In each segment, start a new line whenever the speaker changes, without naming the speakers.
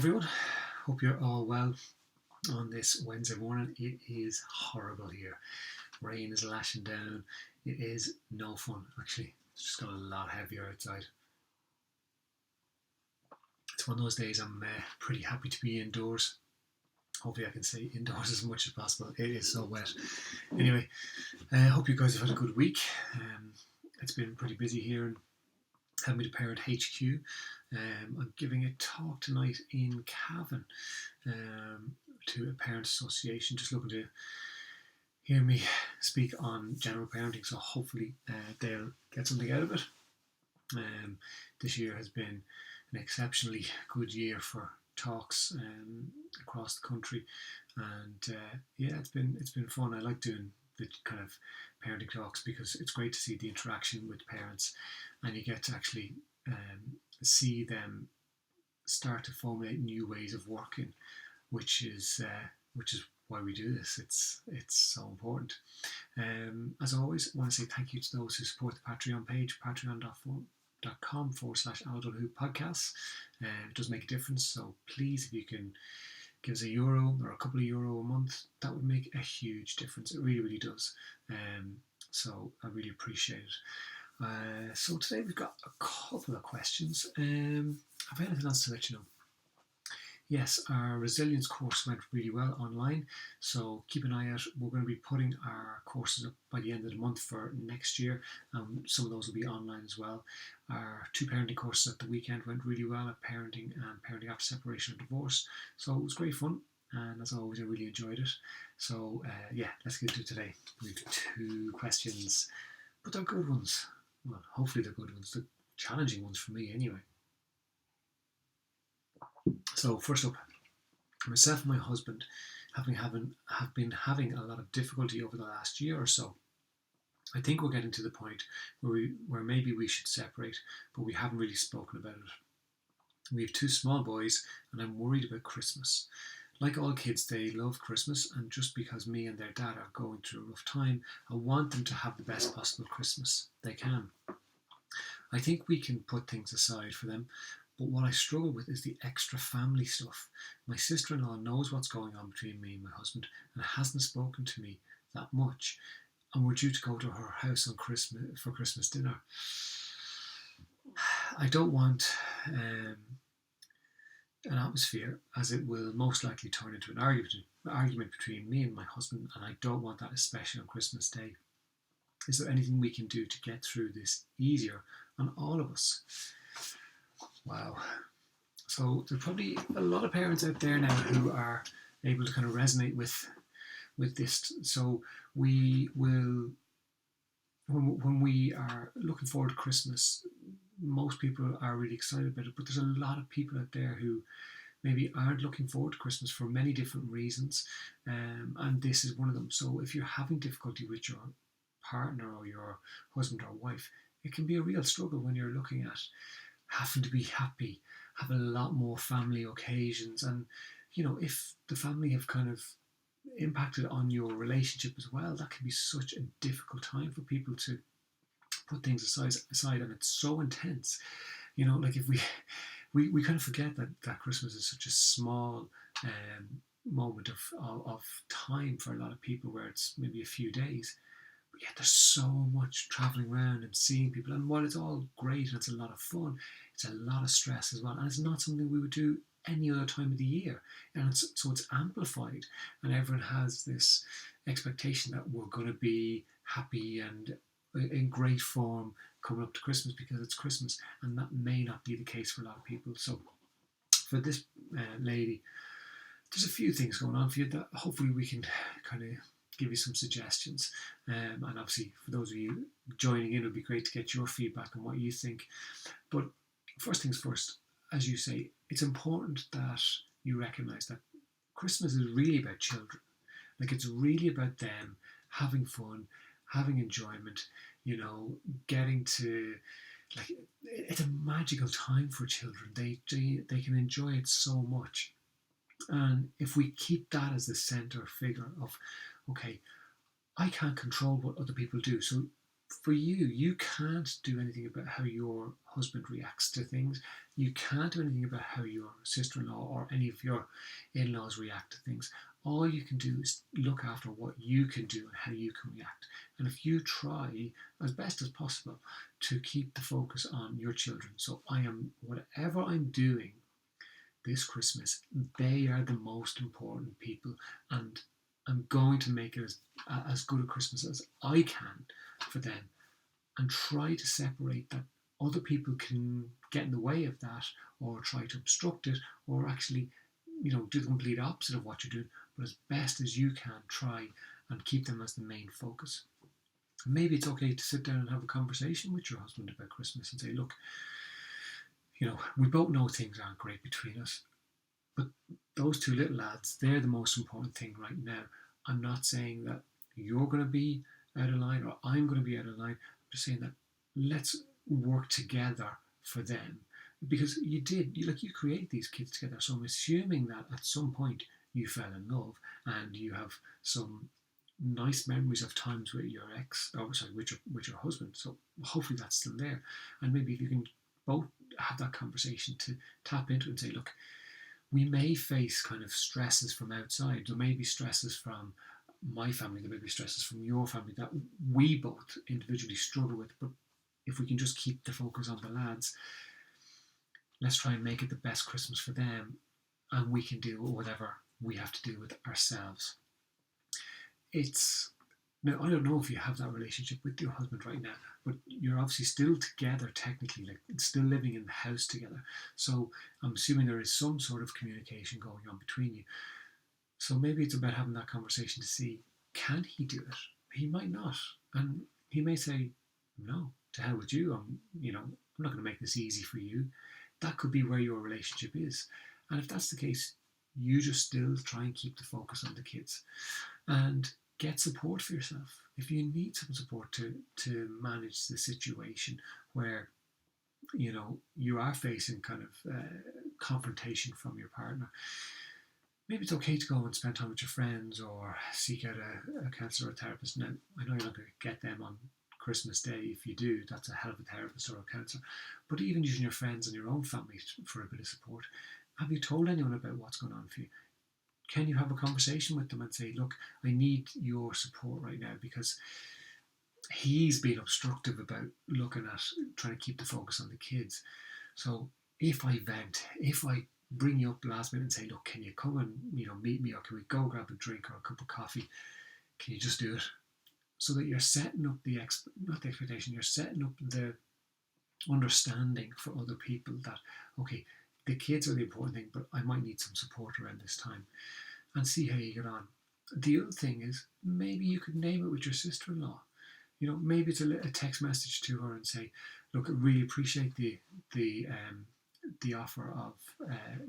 everyone, hope you're all well on this Wednesday morning. It is horrible here. Rain is lashing down. It is no fun, actually. It's just got a lot heavier outside. It's one of those days I'm pretty happy to be indoors. Hopefully I can stay indoors as much as possible. It is so wet. Anyway, I hope you guys have had a good week. It's been pretty busy here in Help Me to Parent HQ. I'm giving a talk tonight in Cavan to a parent association, just looking to hear me speak on general parenting, so hopefully they'll get something out of it. This year has been an exceptionally good year for talks across the country, and it's been fun. I like doing the kind of parenting talks because it's great to see the interaction with parents, and you get to actually see them start to formulate new ways of working, which is why we do this. It's so important. As always, I want to say thank you to those who support the Patreon page, patreon.com/Adulthood Podcasts. It does make a difference, so please, if you can give us €1 or a couple of euro a month, that would make a huge difference. It really, really does. So I really appreciate it. So today we've got a couple of questions. Have I anything else to let you know? Yes, our resilience course went really well online, so keep an eye out. We're going to be putting our courses up by the end of the month for next year. Some of those will be online as well. Our 2 parenting courses at the weekend went really well, at parenting and parenting after separation and divorce. So it was great fun, and as always, I really enjoyed it. So let's get into it today. We have 2 questions, but they're good ones. Well, hopefully they're good ones. They're challenging ones for me anyway. So first up, myself and my husband have been having a lot of difficulty over the last year or so. I think we're getting to the point where maybe we should separate, but we haven't really spoken about it. We have 2 small boys, and I'm worried about Christmas. Like all kids, they love Christmas, and just because me and their dad are going through a rough time, I want them to have the best possible Christmas they can. I think we can put things aside for them, but what I struggle with is the extra family stuff. My sister-in-law knows what's going on between me and my husband and hasn't spoken to me that much, and we're due to go to her house on Christmas dinner. I don't want an atmosphere, as it will most likely turn into an argument between me and my husband, and I don't want that, especially on Christmas Day. Is there anything we can do to get through this easier on all of us? Wow. So there's probably a lot of parents out there now who are able to kind of resonate with this. So we will, when we are looking forward to Christmas, most people are really excited about it, but there's a lot of people out there who maybe aren't looking forward to Christmas for many different reasons, and this is one of them. So if you're having difficulty with your partner or your husband or wife, it can be a real struggle when you're looking at having to be happy, have a lot more family occasions, and if the family have kind of impacted on your relationship as well, that can be such a difficult time for people to put things aside, and it's so intense. Like if we kind of forget that Christmas is such a small moment of time for a lot of people, where it's maybe a few days. But yet there's so much travelling around and seeing people, and while it's all great and it's a lot of fun, it's a lot of stress as well, and it's not something we would do any other time of the year, and it's amplified, and everyone has this expectation that we're going to be happy and in great form coming up to Christmas because it's Christmas, and that may not be the case for a lot of people. So for this lady, there's a few things going on for you that hopefully we can kind of give you some suggestions, and obviously for those of you joining in, it would be great to get your feedback on what you think. But first things first, as you say, it's important that you recognise that Christmas is really about children. Like, it's really about them having fun, having enjoyment, getting to, like, it's a magical time for children. They can enjoy it so much. And if we keep that as the centre figure of, okay, I can't control what other people do, so for you, you can't do anything about how your husband reacts to things. You can't do anything about how your sister-in-law or any of your in-laws react to things. All you can do is look after what you can do and how you can react. And if you try as best as possible to keep the focus on your children, so whatever I'm doing this Christmas, they are the most important people, and I'm going to make it as good a Christmas as I can for them, and try to separate that other people can get in the way of that or try to obstruct it or actually, do the complete opposite of what you're doing, but as best as you can try and keep them as the main focus. Maybe it's okay to sit down and have a conversation with your husband about Christmas and say, look, we both know things aren't great between us, but those two little lads, they're the most important thing right now. I'm not saying that you're going to be out of line or I'm going to be out of line. I'm just saying that let's work together for them, because you create these kids together. So I'm assuming that at some point you fell in love and you have some nice memories of times with your with your husband. So hopefully that's still there, and maybe if you can both have that conversation to tap into it and say, look, we may face kind of stresses from outside. There may be stresses from my family, there may be stresses from your family that we both individually struggle with, but if we can just keep the focus on the lads, let's try and make it the best Christmas for them, and we can deal with whatever we have to deal with ourselves. Now, I don't know if you have that relationship with your husband right now, but you're obviously still together technically, like still living in the house together. So I'm assuming there is some sort of communication going on between you. So maybe it's about having that conversation to see, can he do it? He might not. And he may say, no, to hell with you. I'm not going to make this easy for you. That could be where your relationship is. And if that's the case, you just still try and keep the focus on the kids. And get support for yourself. If you need some support to manage the situation where you are facing kind of confrontation from your partner, maybe it's okay to go and spend time with your friends or seek out a counsellor or a therapist. Now, I know you're not going to get them on Christmas Day. If you do, that's a hell of a therapist or a counsellor. But even using your friends and your own family for a bit of support, have you told anyone about what's going on for you? Can you have a conversation with them and say, look, I need your support right now because he's been obstructive about looking at trying to keep the focus on the kids. So if I vent, if I bring you up last minute and say, look, can you come and meet me, or can we go grab a drink or a cup of coffee? Can you just do it? So that you're setting up not the expectation, you're setting up the understanding for other people that, okay, the kids are the important thing, but I might need some support around this time, and see how you get on. The other thing is, maybe you could name it with your sister-in-law. Maybe it's a text message to her and say, look, I really appreciate the offer of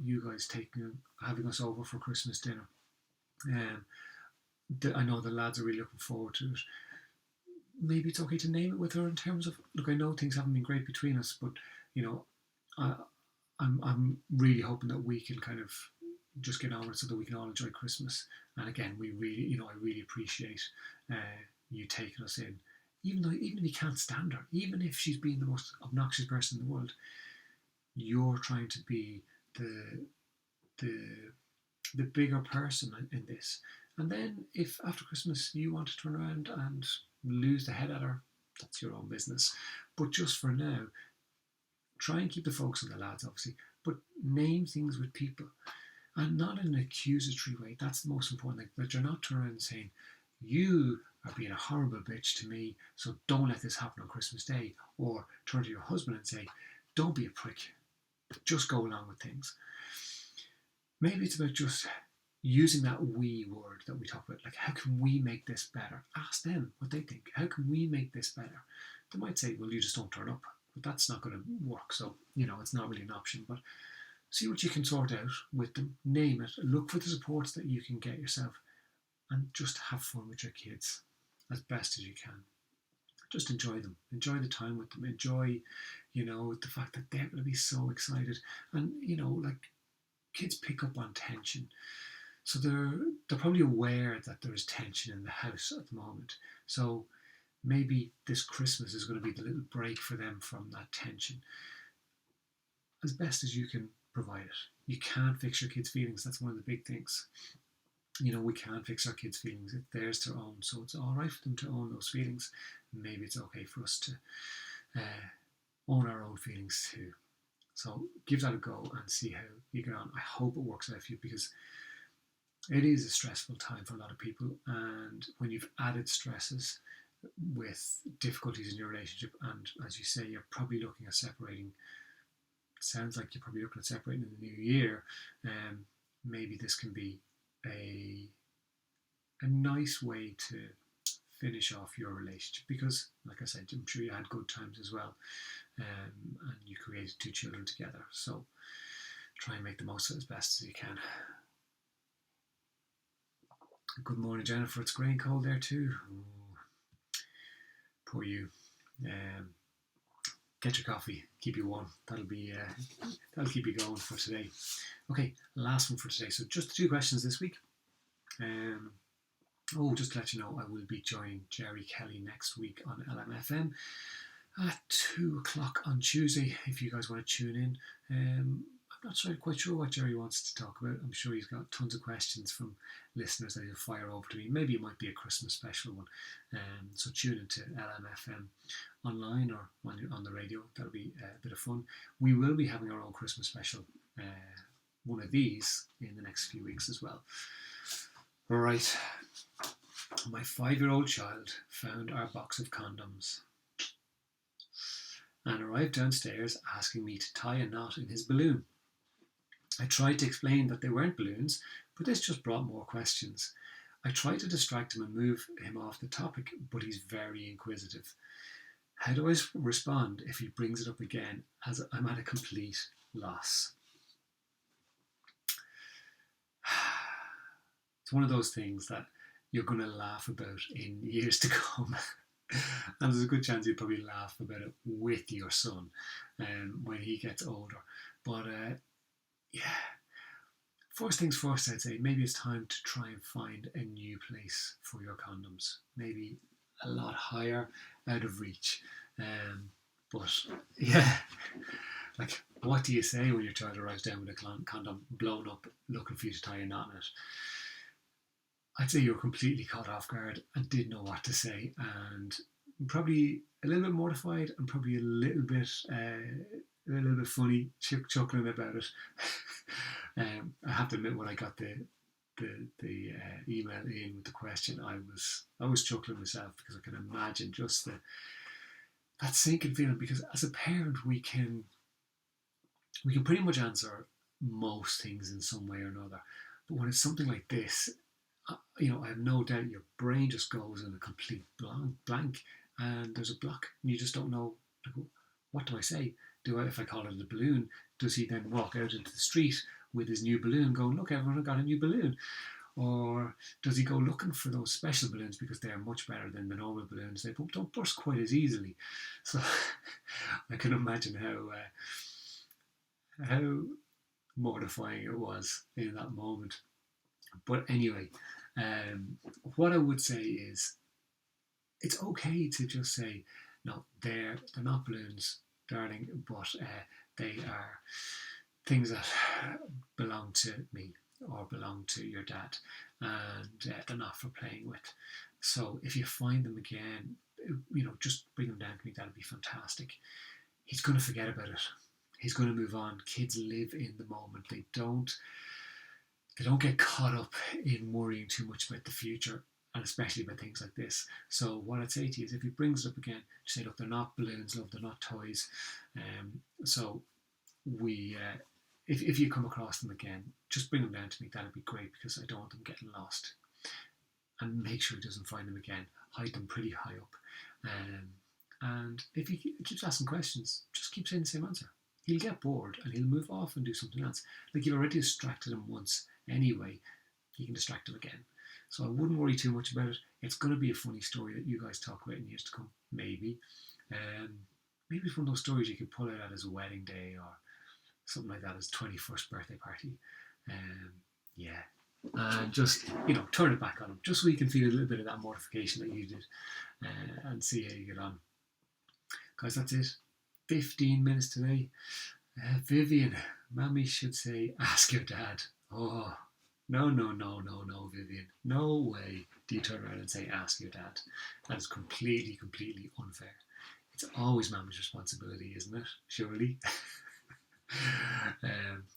you guys having us over for Christmas dinner. I know the lads are really looking forward to it. Maybe it's okay to name it with her in terms of, look, I know things haven't been great between us, but I'm really hoping that we can kind of just get on with it so that we can all enjoy Christmas. And again, I really appreciate you taking us in, even if you can't stand her, even if she's been the most obnoxious person in the world. You're trying to be the bigger person in this. And then if after Christmas you want to turn around and lose the head at her, that's your own business. But just for now, try and keep the focus on the lads, obviously, but name things with people, and not in an accusatory way. That's the most important thing, that you're not turning around and saying, you are being a horrible bitch to me, so don't let this happen on Christmas Day. Or turn to your husband and say, don't be a prick, just go along with things. Maybe it's about just using that we word that we talk about, like, how can we make this better? Ask them what they think. How can we make this better? They might say, well, you just don't turn up, but that's not going to work. So, it's not really an option. But see what you can sort out with them, name it, look for the supports that you can get yourself, and just have fun with your kids as best as you can. Just enjoy them, enjoy the time with them, enjoy, the fact that they're going to be so excited. And, kids pick up on tension. So they're probably aware that there is tension in the house at the moment. So maybe this Christmas is going to be the little break for them from that tension, as best as you can provide it. You can't fix your kids' feelings. That's one of the big things. We can't fix our kids' feelings. It's theirs to own. So it's all right for them to own those feelings. Maybe it's okay for us to own our own feelings too. So give that a go and see how you get on. I hope it works out for you, because it is a stressful time for a lot of people. And when you've added stresses with difficulties in your relationship, and as you say, you're probably looking at separating. Sounds like you're probably looking at separating in the new year. Maybe this can be a nice way to finish off your relationship, because, like I said, I'm sure you had good times as well, and you created 2 children together. So try and make the most of it as best as you can. Good morning, Jennifer. It's grey and cold there too. Oh, poor you. Get your coffee, keep you warm. That'll keep you going for today. Okay, last one for today. So just 2 questions this week. Just to let you know, I will be joining Jerry Kelly next week on LMFM at 2 o'clock on Tuesday, if you guys want to tune in. I'm not quite sure what Jerry wants to talk about. I'm sure he's got tons of questions from listeners that he'll fire over to me. Maybe it might be a Christmas special one. So tune into LMFM online or on the radio. That'll be a bit of fun. We will be having our own Christmas special, one of these, in the next few weeks as well. All right. My 5-year-old child found our box of condoms and arrived downstairs asking me to tie a knot in his balloon. I tried to explain that they weren't balloons, but this just brought more questions. I tried to distract him and move him off the topic, but he's very inquisitive. How do I respond if he brings it up again, as I'm at a complete loss? It's one of those things that you're going to laugh about in years to come. And there's a good chance you'll probably laugh about it with your son when he gets older. But first things first, I'd say maybe it's time to try and find a new place for your condoms. Maybe a lot higher, out of reach. But yeah, like, what do you say when your child arrives down with a condom blown up, looking for you to tie a knot in it? I'd say you're completely caught off guard and didn't know what to say, and probably a little bit mortified and probably a little bit funny, chuckling about it. I have to admit, when I got the email in with the question, I was chuckling myself, because I can imagine just that sinking feeling. Because as a parent, we can pretty much answer most things in some way or another, but when it's something like this, I have no doubt your brain just goes in a complete blank, and there's a block, and you just don't know, like, what do I say? If I call it a balloon, does he then walk out into the street with his new balloon going, look, everyone got a new balloon? Or does he go looking for those special balloons, because they're much better than the normal balloons? They don't burst quite as easily. So I can imagine how mortifying it was in that moment. But anyway, what I would say is, it's okay to just say, no, they're not balloons, darling, but they are things that belong to me or belong to your dad, and they're not for playing with. So if you find them again, just bring them down to me. That'd be fantastic. He's going to forget about it. He's going to move on. Kids live in the moment. They don't get caught up in worrying too much about the future, and especially about things like this. So what I'd say to you is, if he brings it up again, just say, look, they're not balloons, love, they're not toys. So if you come across them again, just bring them down to me. That'd be great, because I don't want them getting lost. And make sure he doesn't find them again. Hide them pretty high up. And if he keeps asking questions, just keep saying the same answer. He'll get bored and he'll move off and do something else. Like, you've already distracted him once anyway, you can distract him again. So I wouldn't worry too much about it. It's going to be a funny story that you guys talk about in years to come, maybe. Maybe it's one of those stories you could pull out at his wedding day or something like that, his 21st birthday party. And just, turn it back on him, just so you can feel a little bit of that mortification that you did and see how you get on. Guys, that's it. 15 minutes today. Vivian, Mammy should say, ask your dad. Oh, no, Vivian. No way do you turn around and say, ask your dad. That is completely unfair. It's always Mammy's responsibility, isn't it? Surely.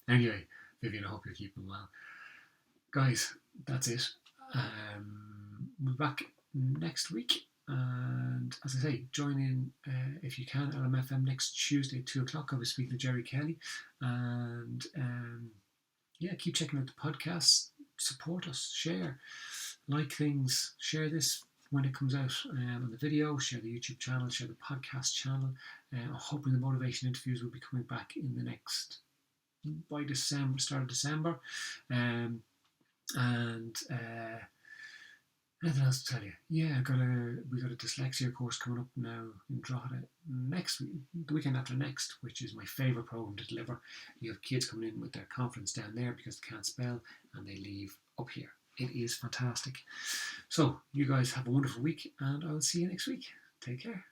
Anyway, Vivian, I hope you're keeping well. Guys, that's it. We'll be back next week. And as I say, join in if you can, LMFM next Tuesday at 2 o'clock. I'll be speaking to Jerry Kelly. And keep checking out the podcasts. Support us, share, like things, share this when it comes out on the video, share the YouTube channel, share the podcast channel. I'm hoping the motivation interviews will be coming back in the next, by December, start of December. Anything else to tell you? Yeah, we got a dyslexia course coming up now in Drogheda next week, the weekend after next, which is my favourite programme to deliver. You have kids coming in with their confidence down there because they can't spell, and they leave up here. It is fantastic. So, you guys have a wonderful week, and I'll see you next week. Take care.